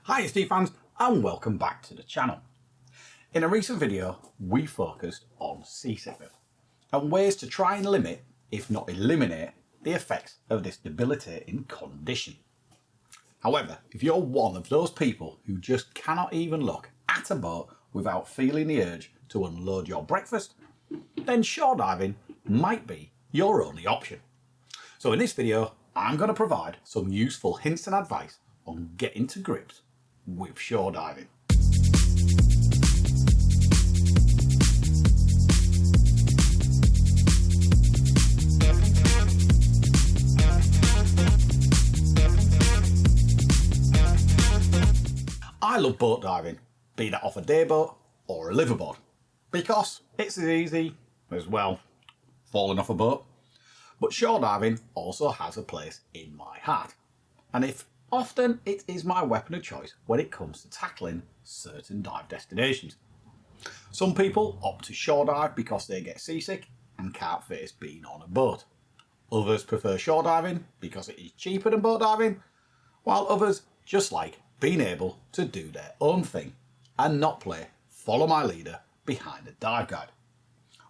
Hi SD fans and welcome back to the channel. In a recent video we focused on seasickness and ways to try and limit, if not eliminate, the effects of this debilitating condition. However, if you're one of those people who just cannot even look at a boat without feeling the urge to unload your breakfast, then shore diving might be your only option. So in this video I'm going to provide some useful hints and advice on getting to grips with shore diving. I love boat diving, be that off a day boat or a liveaboard, because it's as easy as, well, falling off a boat. But shore diving also has a place in my heart, and often it is my weapon of choice when it comes to tackling certain dive destinations. Some people opt to shore dive because they get seasick and can't face being on a boat. Others prefer shore diving because it is cheaper than boat diving, while others just like being able to do their own thing and not play follow my leader behind a dive guide.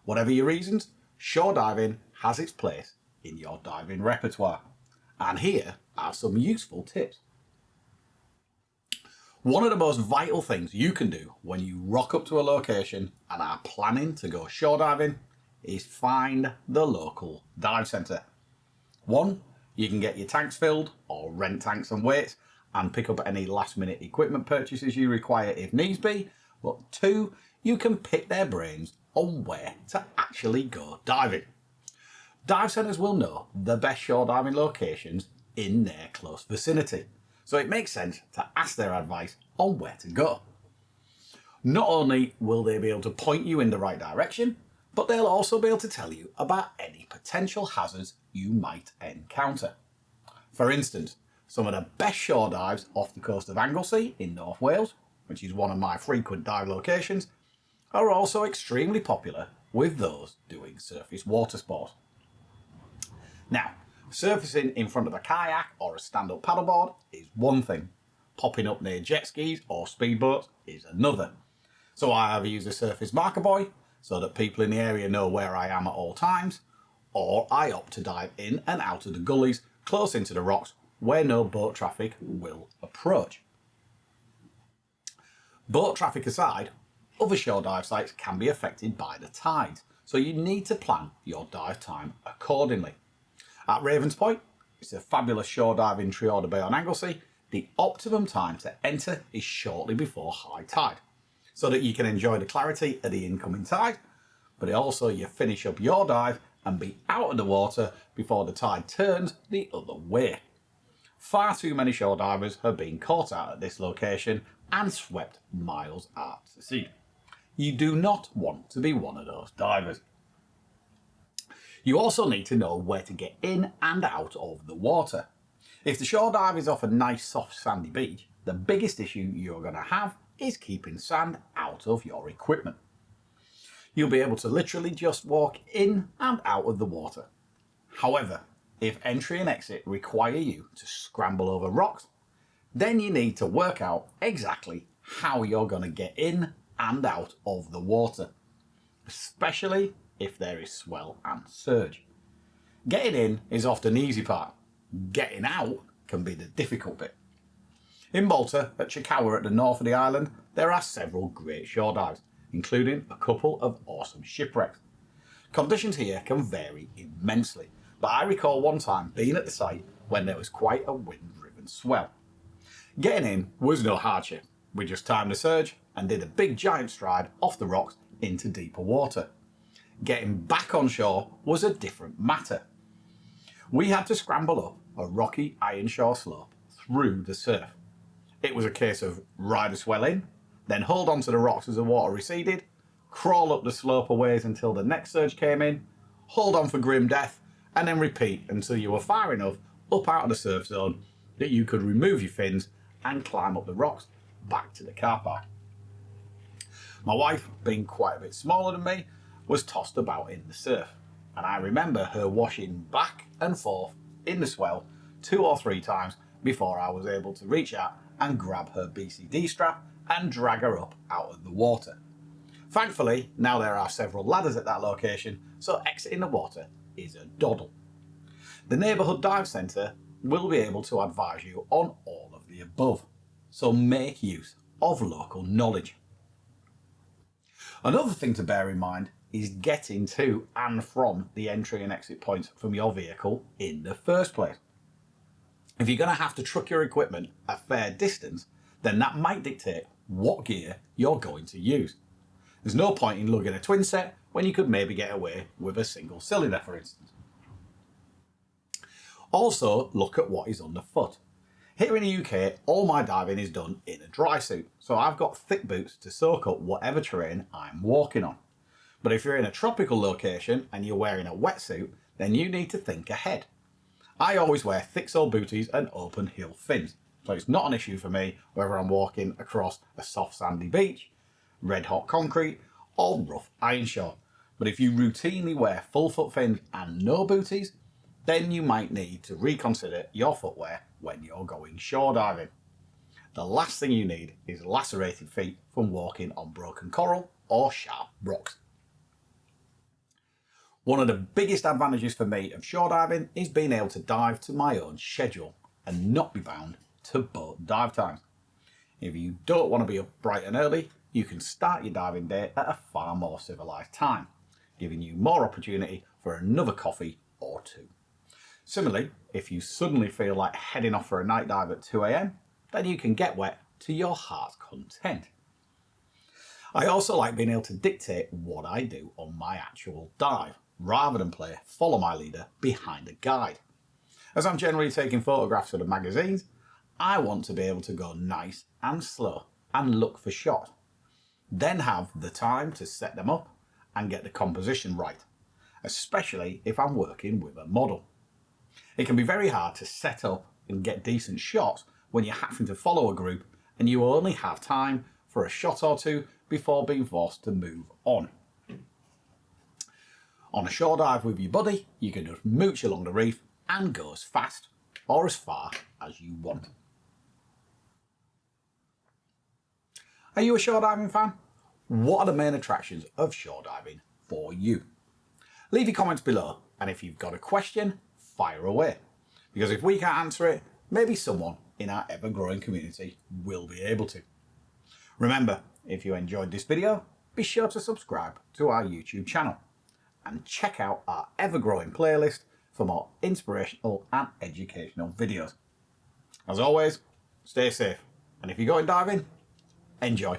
Whatever your reasons, shore diving has its place in your diving repertoire. And here are some useful tips. One of the most vital things you can do when you rock up to a location and are planning to go shore diving is find the local dive centre. One, you can get your tanks filled or rent tanks and weights and pick up any last minute equipment purchases you require if needs be. But two, you can pick their brains on where to actually go diving. Dive centres will know the best shore diving locations in their close vicinity, so it makes sense to ask their advice on where to go. Not only will they be able to point you in the right direction, but they'll also be able to tell you about any potential hazards you might encounter. For instance, some of the best shore dives off the coast of Anglesey in North Wales, which is one of my frequent dive locations, are also extremely popular with those doing surface water sport. Now, surfacing in front of a kayak or a stand-up paddleboard is one thing. Popping up near jet skis or speedboats is another. So I either use a surface marker buoy so that people in the area know where I am at all times, or I opt to dive in and out of the gullies close into the rocks where no boat traffic will approach. Boat traffic aside, other shore dive sites can be affected by the tides, so you need to plan your dive time accordingly. At Ravens Point, it's a fabulous shore dive in Treorder Bay on Anglesey. The optimum time to enter is shortly before high tide, so that you can enjoy the clarity of the incoming tide, but also you finish up your dive and be out of the water before the tide turns the other way. Far too many shore divers have been caught out at this location and swept miles out to sea. You do not want to be one of those divers. You also need to know where to get in and out of the water. If the shore dive is off a nice soft sandy beach, the biggest issue you're going to have is keeping sand out of your equipment. You'll be able to literally just walk in and out of the water. However, if entry and exit require you to scramble over rocks, then you need to work out exactly how you're going to get in and out of the water, especially if there is swell and surge. Getting in is often the easy part. Getting out can be the difficult bit. In Malta, at Chikawa at the north of the island, there are several great shore dives, including a couple of awesome shipwrecks. Conditions here can vary immensely, but I recall one time being at the site when there was quite a wind-driven swell. Getting in was no hardship. We just timed the surge and did a big giant stride off the rocks into deeper water. Getting back on shore was a different matter. We had to scramble up a rocky ironshore slope through the surf. It was a case of ride the swell in, then hold on to the rocks as the water receded, crawl up the slope a ways until the next surge came in, hold on for grim death, and then repeat until you were far enough up out of the surf zone that you could remove your fins and climb up the rocks back to the car park. My wife, being quite a bit smaller than me, was tossed about in the surf, and I remember her washing back and forth in the swell 2 or 3 times before I was able to reach out and grab her BCD strap and drag her up out of the water. Thankfully, now there are several ladders at that location, so exiting the water is a doddle. The neighbourhood dive centre will be able to advise you on all of the above, so make use of local knowledge. Another thing to bear in mind is getting to and from the entry and exit points from your vehicle in the first place. If you're going to have to truck your equipment a fair distance, then that might dictate what gear you're going to use. There's no point in lugging a twin set when you could maybe get away with a single cylinder, for instance. Also, look at what is underfoot. Here in the UK, all my diving is done in a dry suit, so I've got thick boots to soak up whatever terrain I'm walking on. But if you're in a tropical location and you're wearing a wetsuit, then you need to think ahead. I always wear thick sole booties and open heel fins, so it's not an issue for me whether I'm walking across a soft sandy beach, red hot concrete, or rough iron shore. But if you routinely wear full foot fins and no booties, then you might need to reconsider your footwear when you're going shore diving. The last thing you need is lacerated feet from walking on broken coral or sharp rocks. One of the biggest advantages for me of shore diving is being able to dive to my own schedule and not be bound to boat dive times. If you don't want to be up bright and early, you can start your diving day at a far more civilised time, giving you more opportunity for another coffee or two. Similarly, if you suddenly feel like heading off for a night dive at 2 AM, then you can get wet to your heart's content. I also like being able to dictate what I do on my actual dive, rather than play follow my leader behind a guide. As I'm generally taking photographs for the magazines, I want to be able to go nice and slow and look for shots, then have the time to set them up and get the composition right, especially if I'm working with a model. It can be very hard to set up and get decent shots when you're having to follow a group and you only have time for a shot or two before being forced to move on. On a shore dive with your buddy, you can just mooch along the reef and go as fast or as far as you want. Are you a shore diving fan? What are the main attractions of shore diving for you? Leave your comments below, and if you've got a question, fire away. Because if we can't answer it, maybe someone in our ever-growing community will be able to. Remember, if you enjoyed this video, be sure to subscribe to our YouTube channel and check out our ever-growing playlist for more inspirational and educational videos. As always, stay safe, and if you're going diving, enjoy.